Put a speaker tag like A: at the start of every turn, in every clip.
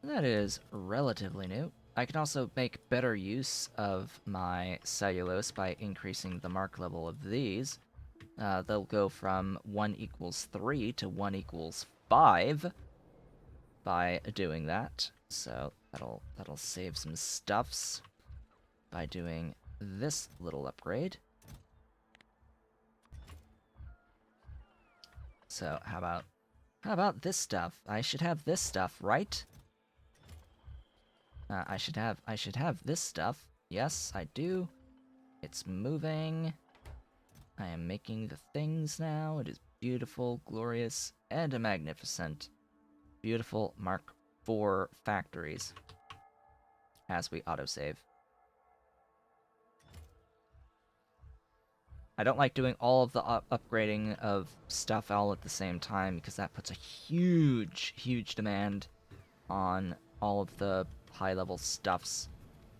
A: That is relatively new. I can also make better use of my cellulose by increasing the mark level of these. They'll go from 1 equals 3 to 1 equals 5 by doing that. So that'll save some stuffs by doing this little upgrade. So how about this stuff? I should have this stuff, right? I should have this stuff. Yes, I do. It's moving. I am making the things now. It is beautiful, glorious, and magnificent. Beautiful Mark IV factories as we autosave. I don't like doing all of the upgrading of stuff all at the same time because that puts a huge demand on all of the high-level stuffs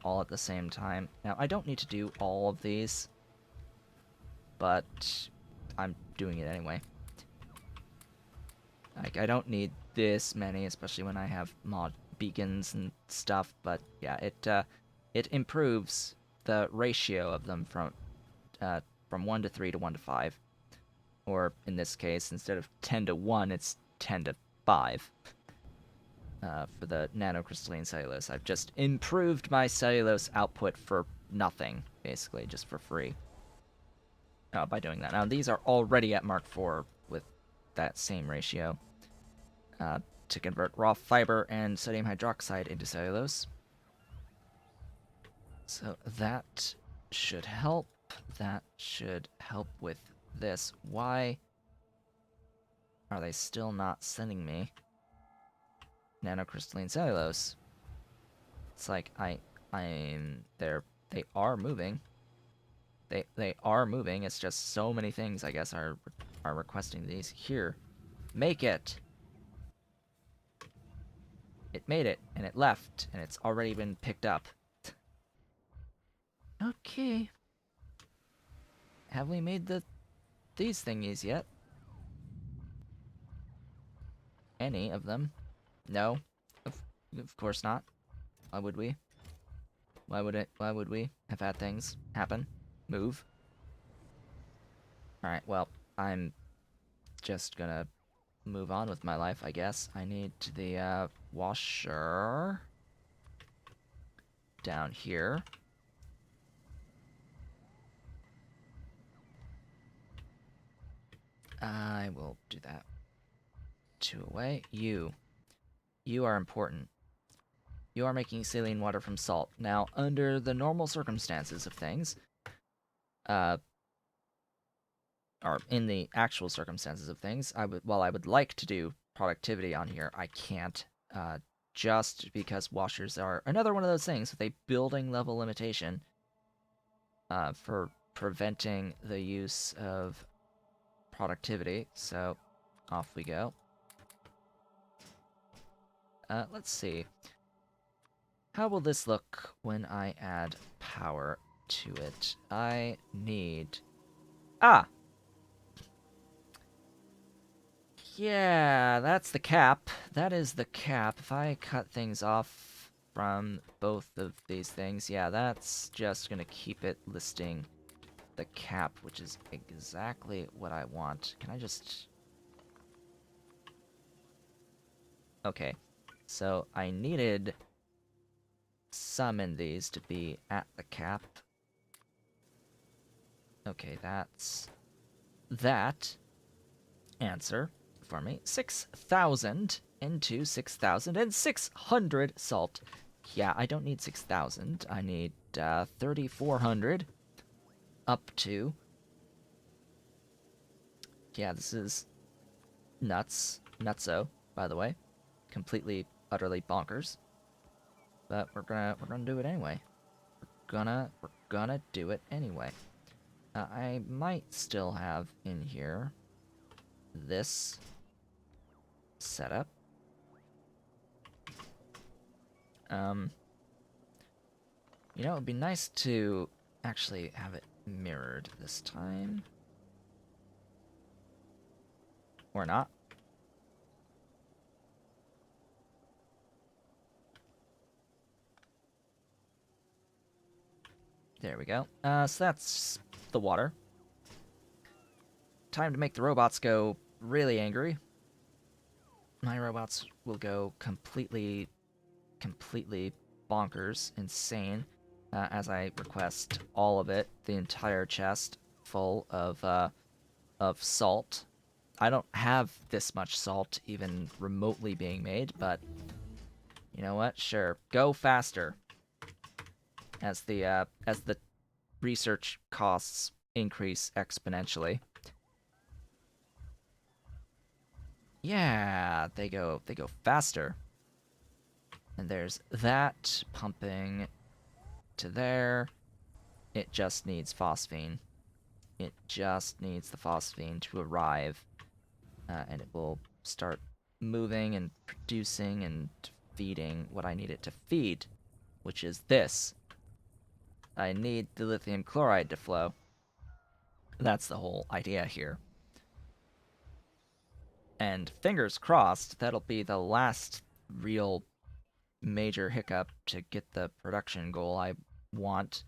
A: all at the same time. Now, I don't need to do all of these, but I'm doing it anyway. Like, I don't need this many, especially when I have mod beacons and stuff, but yeah, it improves the ratio of them from 1 to 3 to 1 to 5. Or, in this case, instead of 10 to 1, it's 10 to 5. For the nanocrystalline cellulose. I've just improved my cellulose output for nothing, basically, just for free. By doing that. Now, these are already at Mark IV with that same ratio to convert raw fiber and sodium hydroxide into cellulose. So that should help. That should help with this. Why are they still not sending me nanocrystalline cellulose? It's like they are moving. They are moving. It's just so many things, I guess, are requesting these. Here, make it. It made it, and it left, and it's already been picked up. Okay. Have we made these thingies yet? Any of them? No. Of course not. Why would we? Why would we have had things happen? Move. Alright, well, I'm just gonna move on with my life, I guess. I need the washer down here. I will do that. 2 away. You are important. You are making saline water from salt. Now, under the normal circumstances of things, or in the actual circumstances of things, while I would like to do productivity on here, I can't, just because washers are another one of those things with a building level limitation, for preventing the use of productivity. So, off we go. Let's see. How will this look when I add power to it? I need... Ah! Yeah, that's the cap. That is the cap. If I cut things off from both of these things, yeah, that's just gonna keep it listing the cap, which is exactly what I want. Can I just... Okay, so I needed some in these to be at the cap. Okay, that's that answer for me. 6,000 into 6,600 salt. Yeah, I don't need 6,000. I need 3,400 up to... Yeah, this is nuts. Nutso, by the way. Completely, utterly bonkers. But we're gonna do it anyway. We're gonna do it anyway. I might still have in here this setup. You know, it'd be nice to actually have it mirrored this time. Or not. There we go. So that's the water. Time to make the robots go really angry. My robots will go completely bonkers, insane, as I request all of it, the entire chest full of salt. I don't have this much salt even remotely being made, but you know what? Sure, go faster. As the research costs increase exponentially. Yeah, they go faster. And there's that pumping to there. It just needs phosphine. It just needs the phosphine to arrive, and it will start moving and producing and feeding what I need it to feed, which is this. I need the lithium chloride to flow. That's the whole idea here. And fingers crossed, that'll be the last real major hiccup to get the production goal I want.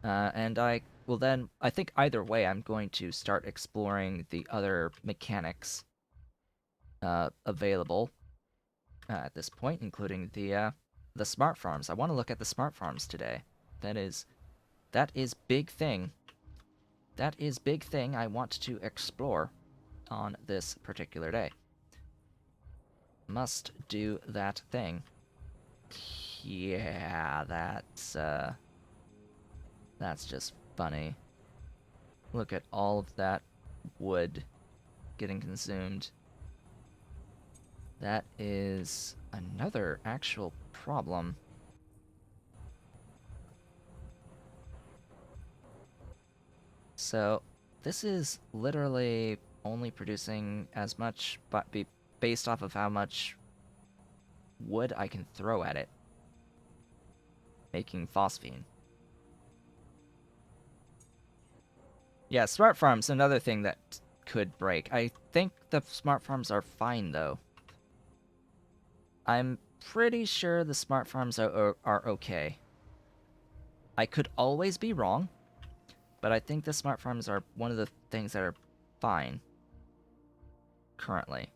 A: And I will then, I think either way, I'm going to start exploring the other mechanics available at this point, including the smart farms. I want to look at the smart farms today. That is big thing. That is big thing I want to explore on this particular day. Must do that thing. Yeah, that's just funny. Look at all of that wood getting consumed. That is another actual problem. So, this is literally only producing as much, but based off of how much wood I can throw at it, making phosphine. Yeah, smart farms, another thing that could break. I think the smart farms are fine, though. I'm pretty sure the smart farms are okay. I could always be wrong, but I think the smart farms are one of the things that are fine currently.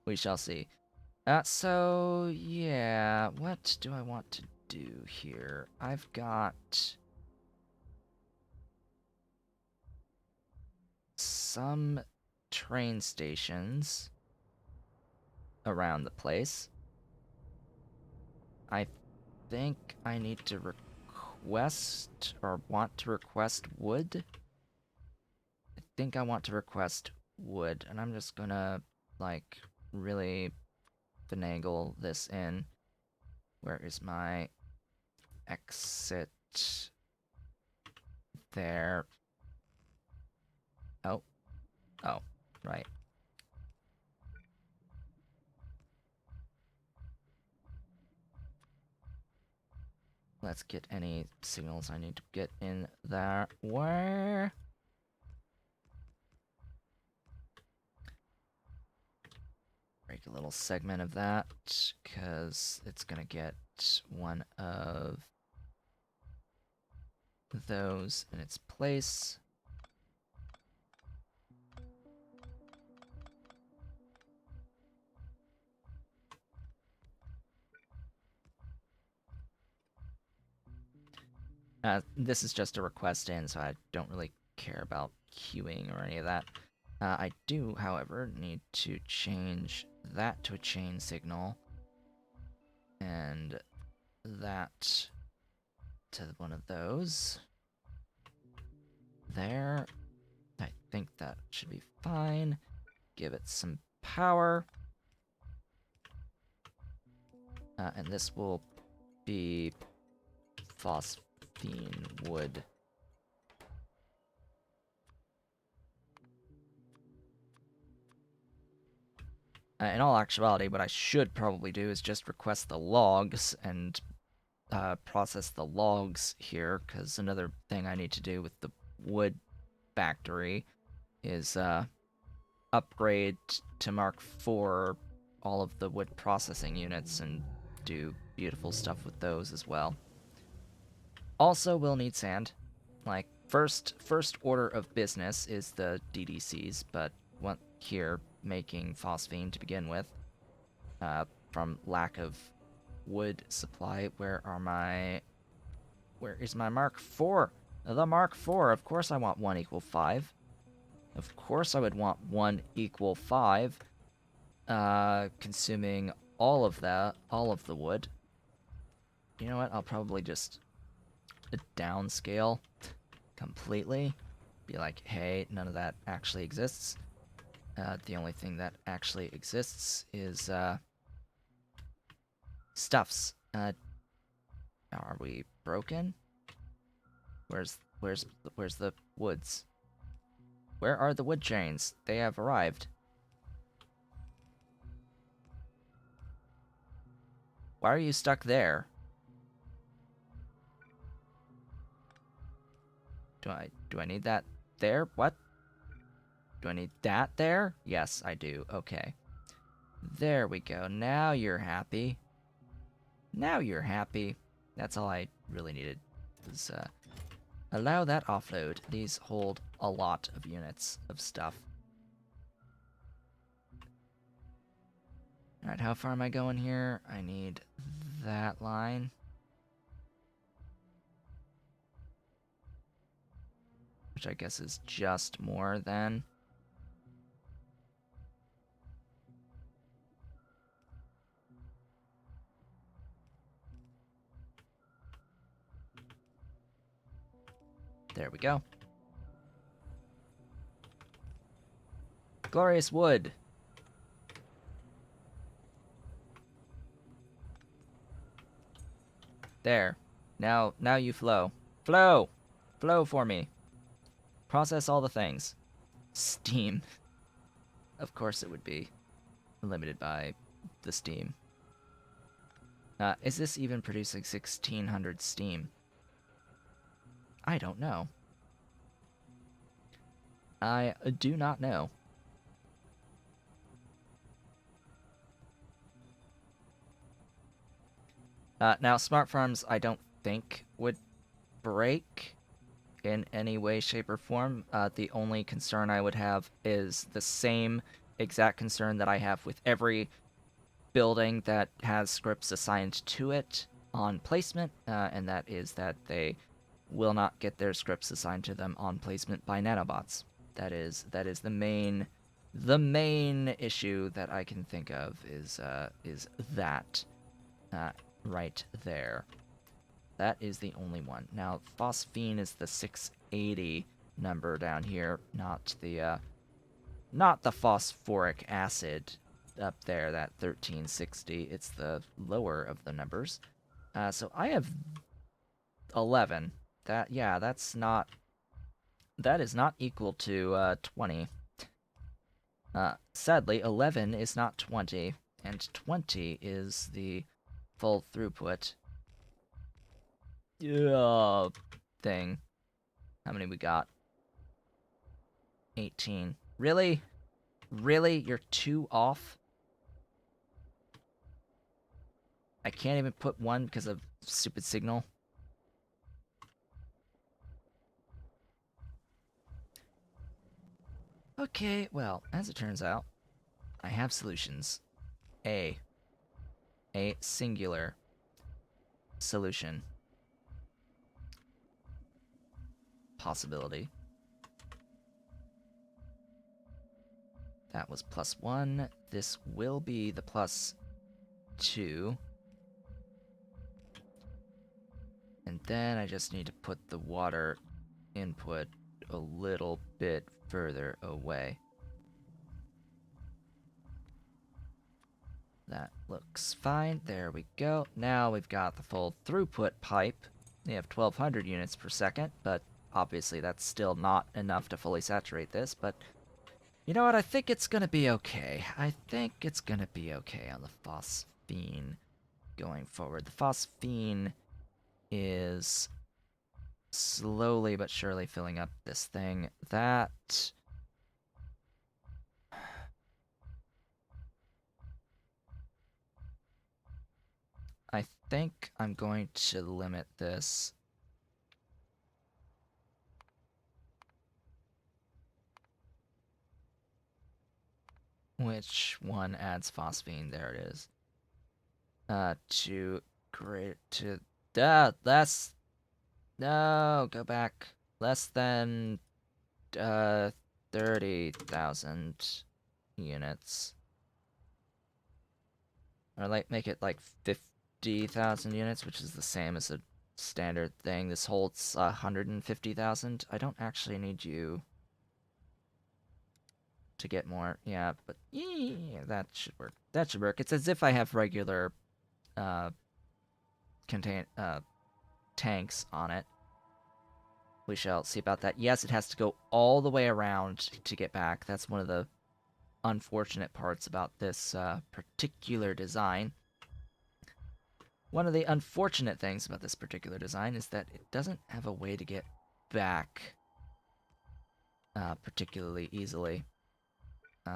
A: We shall see. So, yeah, what do I want to do here? I've got some train stations around the place. I think I need to request or want to request wood. I think I want to request wood, and I'm just gonna, like, really finagle this in. Where is my exit? There. Oh. Oh, right. Let's get any signals I need to get in there. Where? Break a little segment of that, because it's gonna get one of those in its place. This is just a request in, so I don't really care about queuing or any of that. I do, however, need to change that to a chain signal, and that to one of those. There. I think that should be fine. Give it some power. And this will be phosphine wood. In all actuality, what I should probably do is just request the logs and process the logs here, because another thing I need to do with the wood factory is upgrade to Mark IV all of the wood processing units and do beautiful stuff with those as well. Also, we'll need sand. Like, first order of business is the DDCs, but one here making phosphine to begin with, from lack of wood supply. Where is my Mark IV? The Mark IV. Of course I want 1 equal 5. Of course I would want 1 equal 5. Consuming all of the wood. You know what? I'll probably just downscale completely. Be like, hey, none of that actually exists. The only thing that actually exists is stuffs. Are we broken? Where's the woods? Where are the wood chains? They have arrived. Why are you stuck there? Do I need that there? What? Do I need that there? Yes, I do. Okay. There we go. Now you're happy. Now you're happy. That's all I really needed. Was allow that offload. These hold a lot of units of stuff. Alright, how far am I going here? I need that line. Which I guess is just more than. There we go. Glorious wood. There. Now you flow. Flow! Flow for me. Process all the things. Steam. Of course it would be limited by the steam. Is this even producing 1600 steam? I don't know. I do not know. Now, smart farms I don't think would break in any way, shape, or form. The only concern I would have is the same exact concern that I have with every building that has scripts assigned to it on placement, and that is that they will not get their scripts assigned to them on placement by nanobots. That is the main issue that I can think of is that right there. That is the only one. Now, phosphine is the 680 number down here, not the phosphoric acid up there, that 1360. It's the lower of the numbers. So I have 11. That is not equal to 20. Sadly, 11 is not 20, and 20 is the full throughput thing. How many we got? 18. Really? Really? You're 2 off? I can't even put 1 because of stupid signal. Okay, well, as it turns out, I have solutions. A singular solution. Possibility. That was +1. This will be the +2. And then I just need to put the water input a little bit further away. That looks fine. There we go. Now we've got the full throughput pipe. We have 1200 units per second, but obviously that's still not enough to fully saturate this, but you know what? I think it's gonna be okay. I think it's gonna be okay on the phosphine going forward. The phosphine is slowly but surely filling up this thing. That I think I'm going to limit this Which one adds phosphine? There it is. To great to less. No, go back. Less than 30,000 units. Or like make it like 50,000 units, which is the same as a standard thing. This holds 150,000. I don't actually need you to get more. Yeah, but yeah, that should work. That should work. It's as if I have regular uh contain tanks on it. We shall see about that. Yes, it has to go all the way around to get back. That's one of the unfortunate parts about this particular design. One of the unfortunate things about this particular design is that it doesn't have a way to get back particularly easily.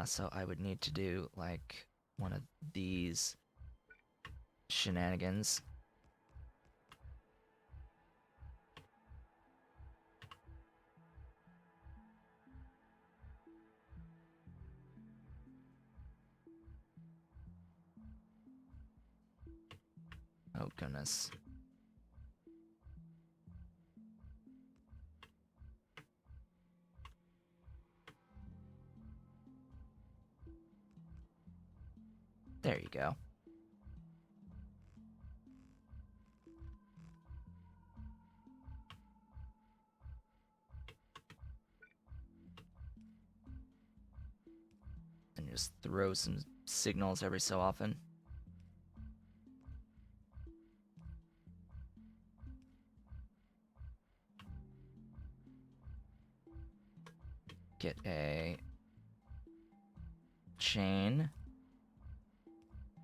A: So I would need to do like one of these shenanigans. Oh goodness. There you go. And just throw some signals every so often. Get a chain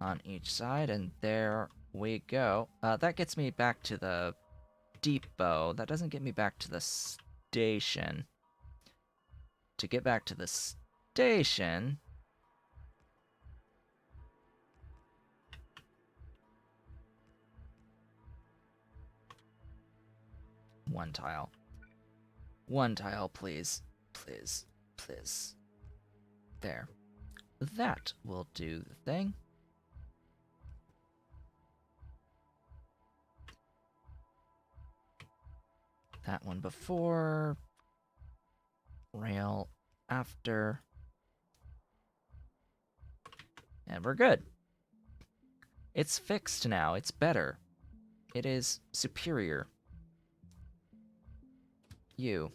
A: on each side, and there we go. That gets me back to the depot. That doesn't get me back to the station. To get back to the station... One tile. One tile, please. Please. Please. There. That will do the thing. That one before. Rail after. And we're good. It's fixed now. It's better. It is superior. You.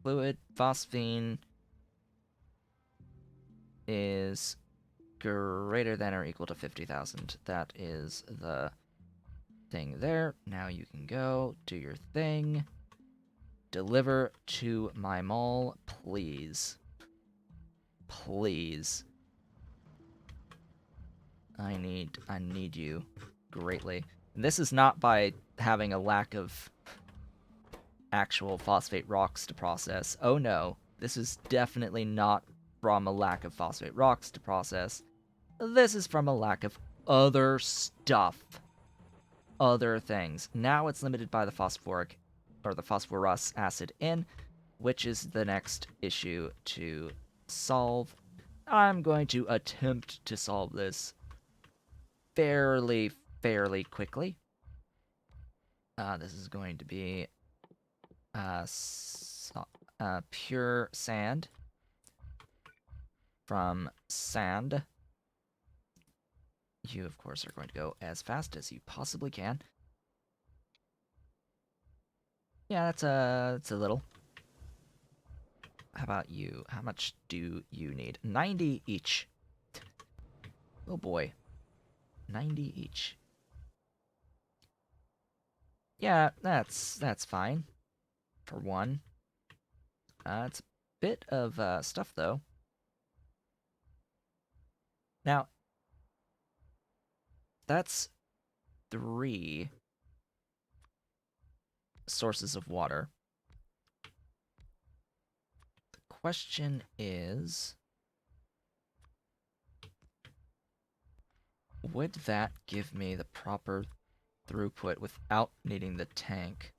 A: Fluid phosphine is greater than or equal to 50,000. That is the thing there. Now you can go do your thing. Deliver to my mall, please. Please. I need you greatly. And this is not by having a lack of actual phosphate rocks to process. Oh no, this is definitely not from a lack of phosphate rocks to process. This is from a lack of other stuff. Other things. Now it's limited by the phosphoric or the phosphorus acid in, which is the next issue to solve. I'm going to attempt to solve this fairly quickly. This is going to be pure sand from sand. You, of course, are going to go as fast as you possibly can. Yeah, that's a little. How about you? How much do you need? 90 each. Oh boy. 90 each. Yeah, that's fine. For one. It's a bit of stuff, though. Now, that's 3 sources of water. The question is, would that give me the proper throughput without needing the tank?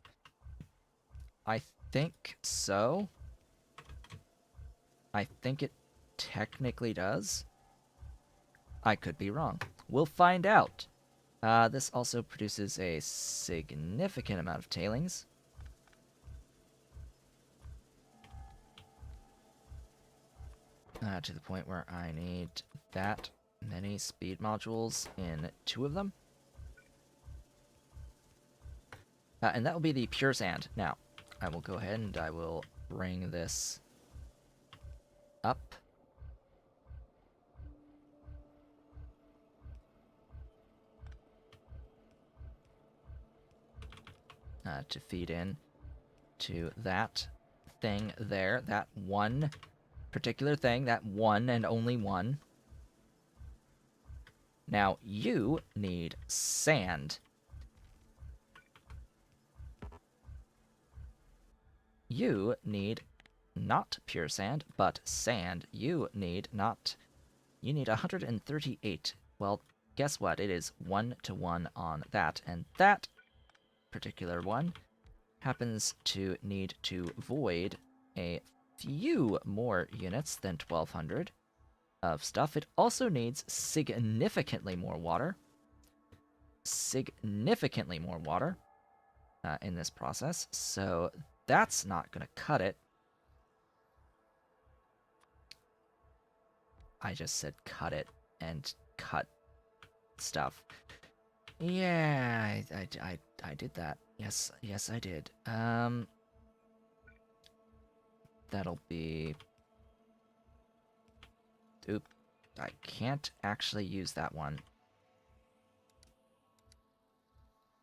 A: I think so. I think it technically does. I could be wrong. We'll find out. This also produces a significant amount of tailings. To the point where I need that many speed modules in 2 of them. And that will be the pure sand. Now, I will go ahead and I will bring this up. To feed in to that thing there, that one particular thing, that one and only one. Now, you need sand. You need not pure sand, but sand. You need 138. Well, guess what? It is 1-to-1 on that, and that particular one happens to need to void a few more units than 1200 of stuff. It also needs significantly more water. Significantly more water in this process, so that's not going to cut it. I just said cut it and cut stuff. Yeah, I did that. Yes, I did. That'll be... Oop. I can't actually use that one.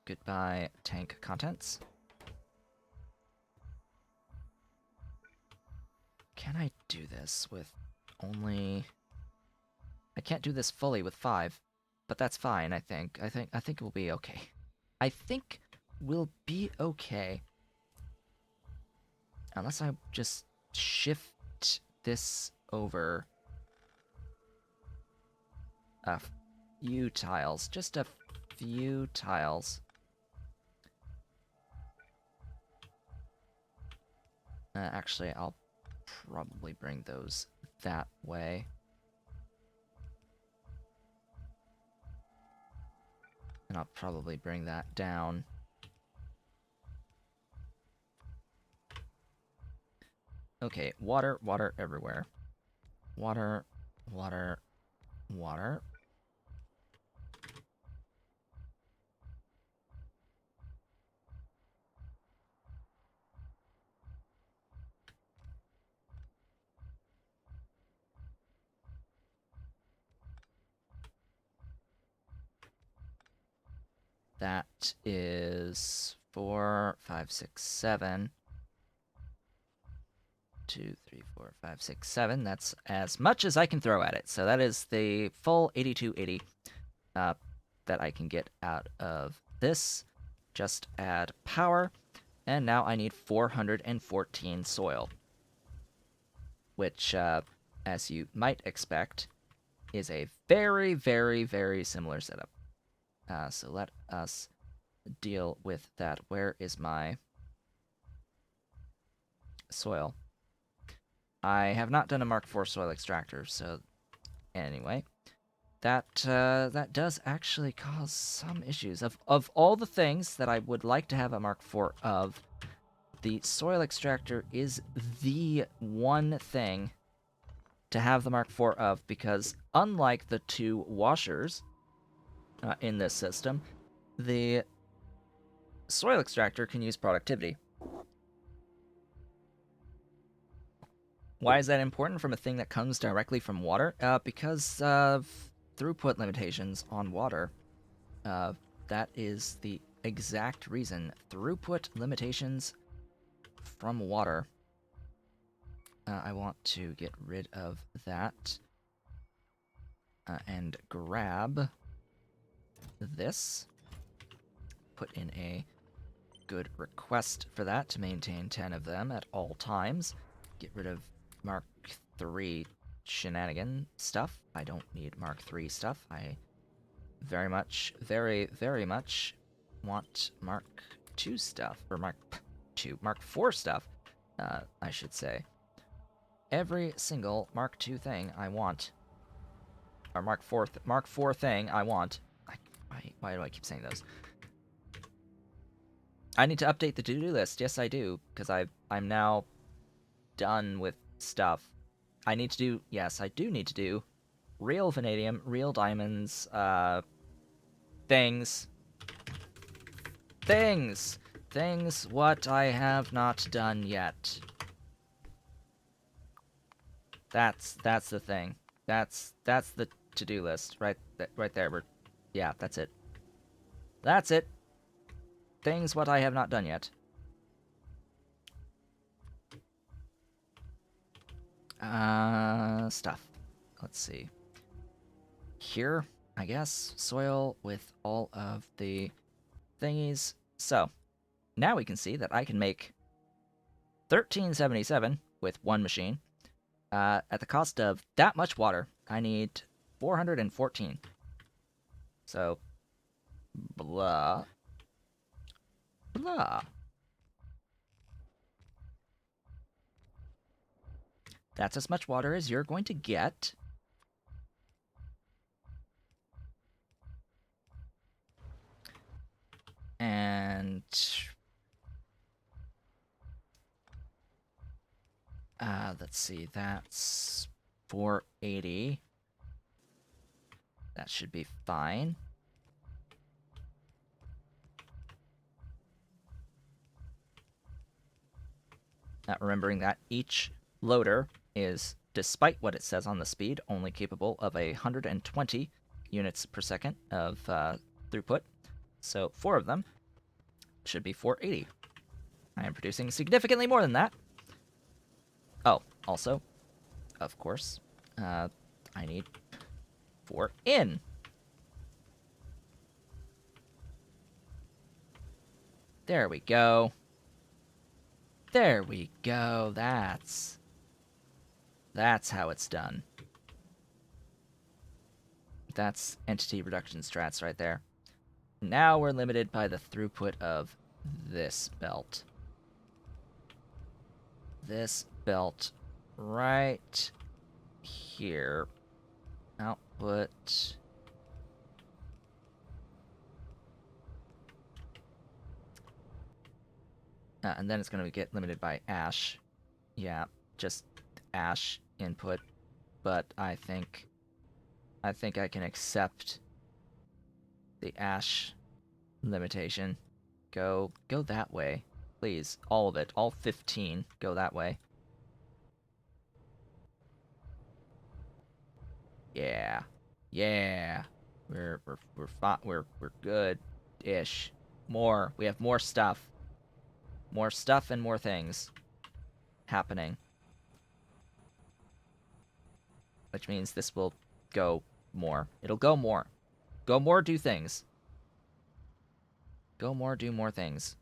A: Goodbye, tank contents. Can I do this with only... I can't do this fully with 5, but that's fine, I think. I think it will be okay. I think we'll be okay. Unless I just shift this over a few tiles. Just a few tiles. Actually, I'll probably bring those that way. And I'll probably bring that down. Okay, water everywhere. Water. That is 4, 5, 6, 7. 2, 3, 4, 5, 6, 7. That's as much as I can throw at it. So that is the full 8280 that I can get out of this. Just add power. And now I need 414 soil. Which, as you might expect, is a very, very, very similar setup. So let us deal with that. Where is my soil? I have not done a Mark IV soil extractor, so anyway, that does actually cause some issues. Of all the things that I would like to have a Mark IV of, the soil extractor is the one thing to have the Mark IV of, because unlike the 2 washers in this system, the soil extractor can use productivity. Why is that important from a thing that comes directly from water? Because of throughput limitations on water. That is the exact reason. Throughput limitations from water. I want to get rid of that. And grab this. Put in a good request for that to maintain 10 of them at all times. Get rid of Mark III shenanigan stuff. I don't need Mark III stuff. I very much want Mark II stuff, or Mark IV stuff, I should say. every single Mark II thing I want. Or Mark IV thing I want. Why do I keep saying those? I need to update the to-do list. Yes, I do, because I'm now done with stuff. I need to do. Yes, I do need to do real vanadium, real diamonds, things. Things what I have not done yet. That's the thing. That's the to-do list right there. Yeah, that's it. That's it. Things what I have not done yet. Stuff. Let's see. Here, I guess, soil with all of the thingies. So, now we can see that I can make 1377 with one machine. At the cost of that much water, I need 414. So, blah. Blah. That's as much water as you're going to get. And let's see, that's 480. That should be fine. Remembering that each loader is, despite what it says on the speed, only capable of 120 units per second of throughput. So 4 of them should be 480. I am producing significantly more than that. Oh, also, of course, I need 4 in. There we go. There we go. That's how it's done. That's entity reduction strats right there. Now we're limited by the throughput of this belt. This belt right here. Output. And then it's going to get limited by ash. Yeah, just ash input. But I think I can accept the ash limitation. Go that way. Please, all of it, all 15, go that way. Yeah. Yeah. We're good-ish. More. We have more stuff. More stuff and more things happening. Which means this will go more. It'll go more. Go more, do things. Go more, do more things.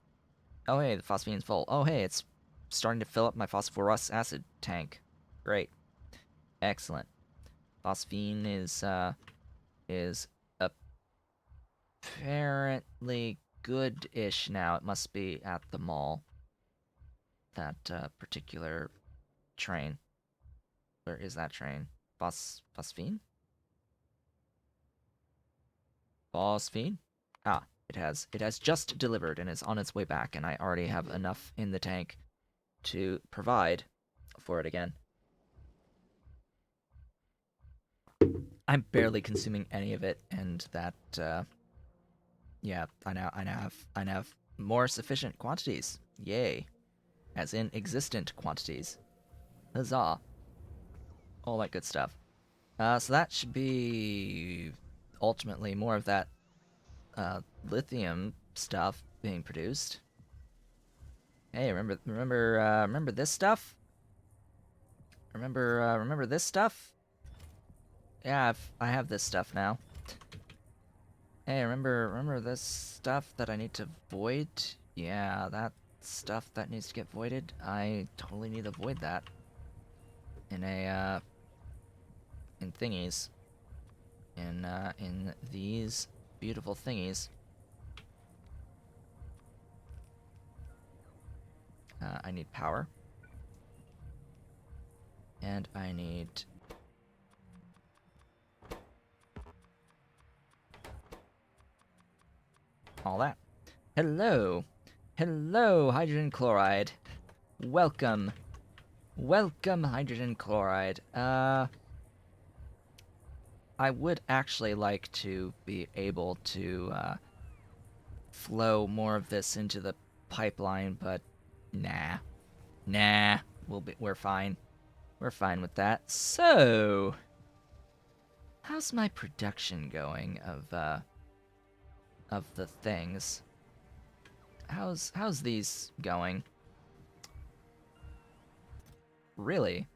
A: Oh, hey, the phosphene's full. Oh, hey, it's starting to fill up my phosphorus acid tank. Great. Excellent. Phosphine is apparently good-ish now. It must be at the mall. That particular train. Where is that train? Phosphine? Phosphine? Ah, it has just delivered and is on its way back, and I already have enough in the tank to provide for it again. I'm barely consuming any of it, and that yeah, I now have more sufficient quantities. Yay. As in existent quantities. Huzzah. All that good stuff. So that should be ultimately more of that lithium stuff being produced. Hey, remember this stuff? Remember this stuff? Yeah, I have this stuff now. Hey, remember this stuff that I need to void? Yeah, that stuff that needs to get voided. I totally need to void that in in thingies. In these beautiful thingies. I need power. And I need... all that. Hello! Hello, hydrogen chloride. Welcome. Welcome, hydrogen chloride. I would actually like to be able to, flow more of this into the pipeline, but nah. Nah. We're fine. We're fine with that. So, how's my production going of the things? How's these going? Really?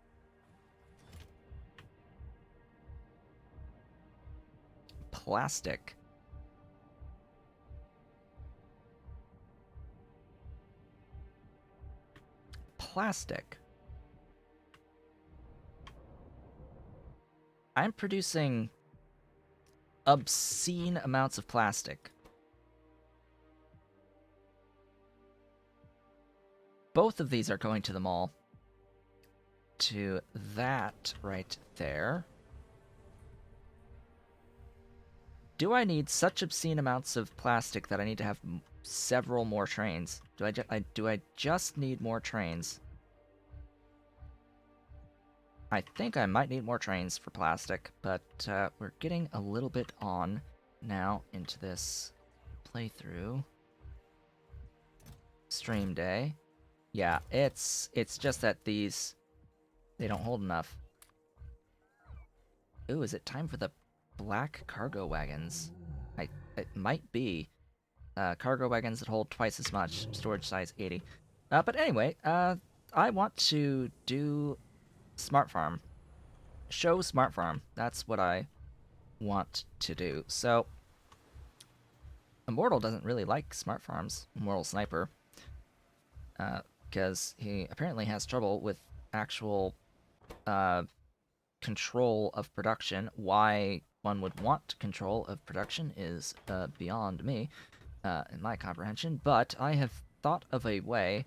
A: Plastic. Plastic. I'm producing obscene amounts of plastic. Both of these are going to the mall. To that right there. Do I need such obscene amounts of plastic that I need to have several more trains? Do I just need more trains? I think I might need more trains for plastic, but we're getting a little bit on now into this playthrough. Stream day. Yeah, it's just that these, they don't hold enough. Ooh, is it time for the black cargo wagons? It might be. Cargo wagons that hold twice as much, storage size 80. But anyway, I want to do Smart Farm. Show Smart Farm. That's what I want to do. So, Immortal doesn't really like Smart Farms. Immortal Sniper. Because he apparently has trouble with actual control of production. Why one would want control of production is beyond me, in my comprehension, but I have thought of a way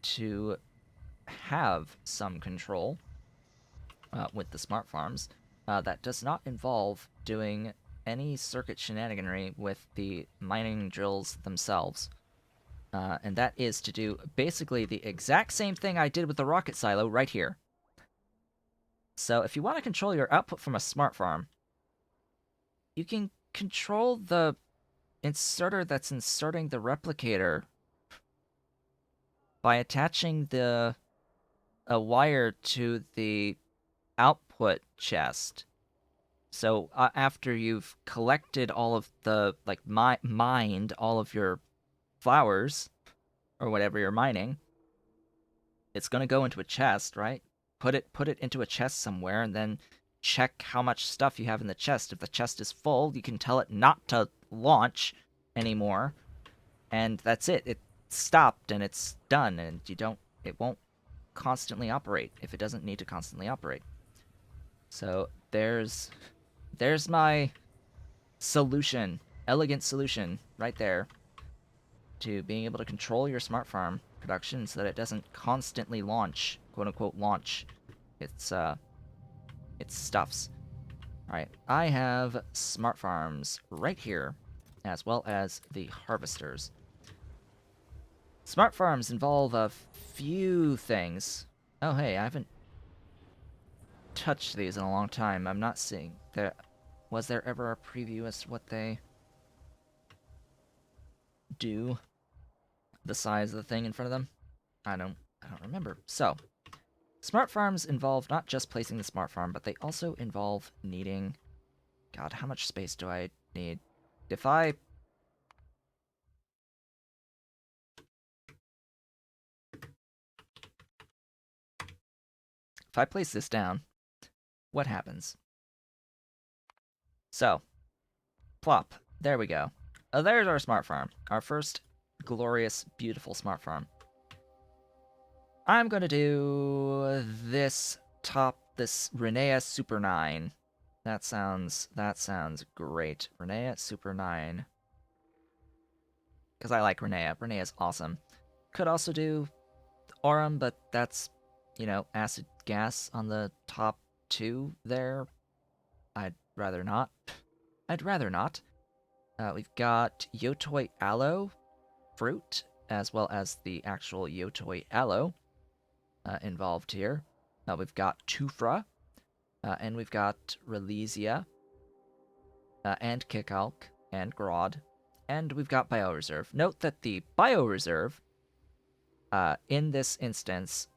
A: to have some control with the smart farms that does not involve doing any circuit shenaniganry with the mining drills themselves. And that is to do basically the exact same thing I did with the rocket silo right here. So if you want to control your output from a smart farm, you can control the inserter that's inserting the replicator by attaching a wire to the output chest. So after you've collected all of the, like, mined all of your flowers, or whatever you're mining, it's going to go into a chest, right? Put it into a chest somewhere, and then check how much stuff you have in the chest. If the chest is full, you can tell it not to launch anymore, and that's it. It's stopped and it's done, and it won't constantly operate if it doesn't need to constantly operate. So there's my solution, elegant solution right there to being able to control your smart farm production so that it doesn't constantly launch, quote unquote launch, its stuffs. Alright, I have smart farms right here, as well as the harvesters. Smart farms involve a few things. Oh hey, I haven't touched these in a long time. I'm not seeing there. Was there ever a preview as to what they do? The size of the thing in front of them? I don't remember. So, smart farms involve not just placing the smart farm, but they also involve needing... God, how much space do I need? If I place this down, what happens? So, plop. There we go. There's our smart farm. Our first glorious, beautiful smart farm. I'm gonna do this Rinea Super 9. That sounds great. Rinea Super 9. Because I like Rinea. Rinea's awesome. Could also do Aurum, but that's, acid gas on the top 2 there. I'd rather not. I'd rather not. We've got Yotoi Aloe fruit, as well as the actual Yotoi Aloe involved here. We've got Tufra, and we've got Relesia, and Kickalk, and Grodd, and we've got Bioreserve. Note that the Bioreserve, in this instance,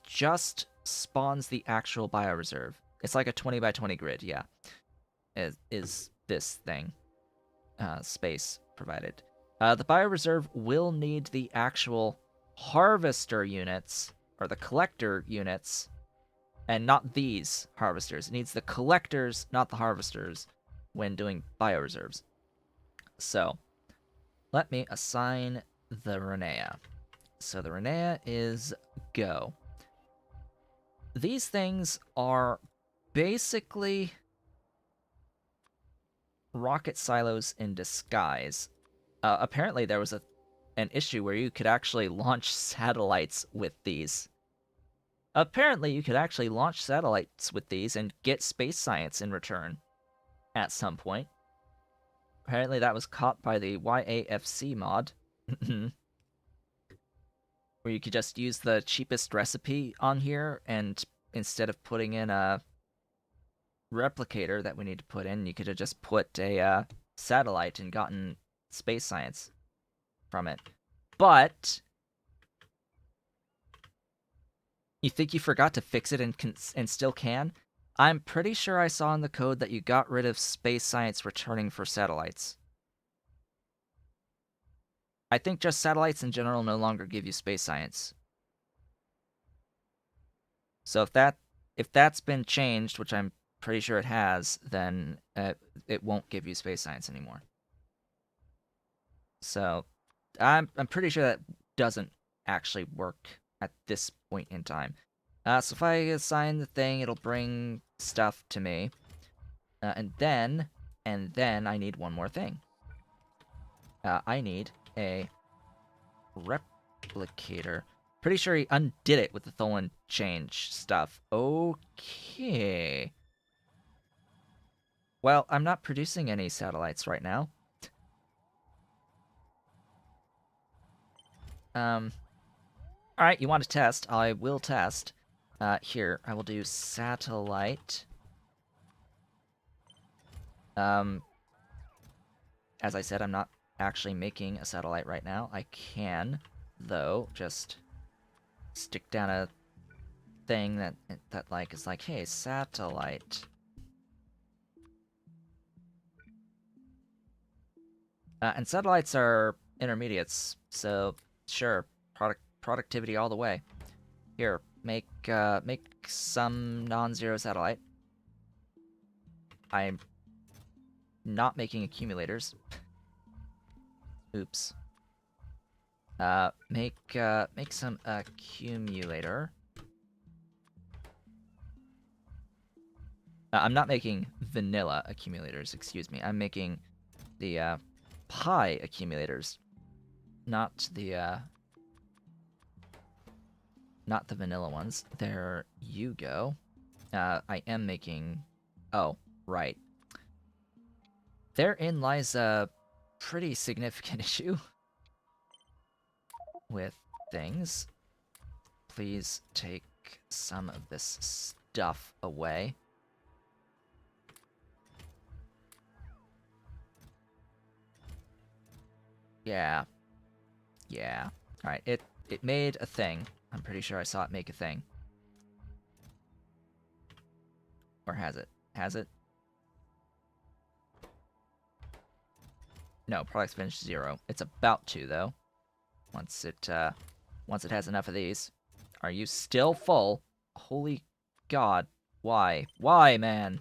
A: just spawns the actual Bioreserve. It's like a 20 by 20 grid, yeah. Is this thing. Space provided. The Bioreserve will need the actual harvester units, or the collector units, and not these harvesters. It needs the collectors, not the harvesters, when doing Bioreserves. So, let me assign the Renea. So the Renea is go. These things are basically rocket silos in disguise. Apparently there was an issue where you could actually launch satellites with these. Apparently you could actually launch satellites with these and get space science in return at some point. Apparently that was caught by the YAFC mod. Where you could just use the cheapest recipe on here, and instead of putting in a replicator that we need to put in, you could have just put a satellite and gotten space science from it. But you think you forgot to fix it and still can? I'm pretty sure I saw in the code that you got rid of space science returning for satellites. I think just satellites in general no longer give you space science. So if that's been changed, which I'm pretty sure it has, then it won't give you space science anymore. So I'm pretty sure that doesn't actually work at this point in time. So if I assign the thing, it'll bring stuff to me, and then I need one more thing. I need a replicator. Pretty sure he undid it with the Tholen change stuff. Okay. Well, I'm not producing any satellites right now. Alright, you want to test? I will test. Here, I will do satellite. As I said, I'm not actually making a satellite right now. I can, though, just stick down a thing that like is like, hey, satellite. And satellites are intermediates, so sure, productivity all the way. Here, make some non-zero satellite. I'm not making accumulators. Oops. Make some accumulator. I'm not making vanilla accumulators, excuse me. I'm making the Pi accumulators, not the vanilla ones. There you go. I am making... Oh, right. Therein lies a pretty significant issue with things. Please take some of this stuff away. Yeah. Yeah. Alright, it made a thing. I'm pretty sure I saw it make a thing. Or has it? Has it? No, products finished 0. It's about to, though. Once it has enough of these. Are you still full? Holy God. Why? Why, man?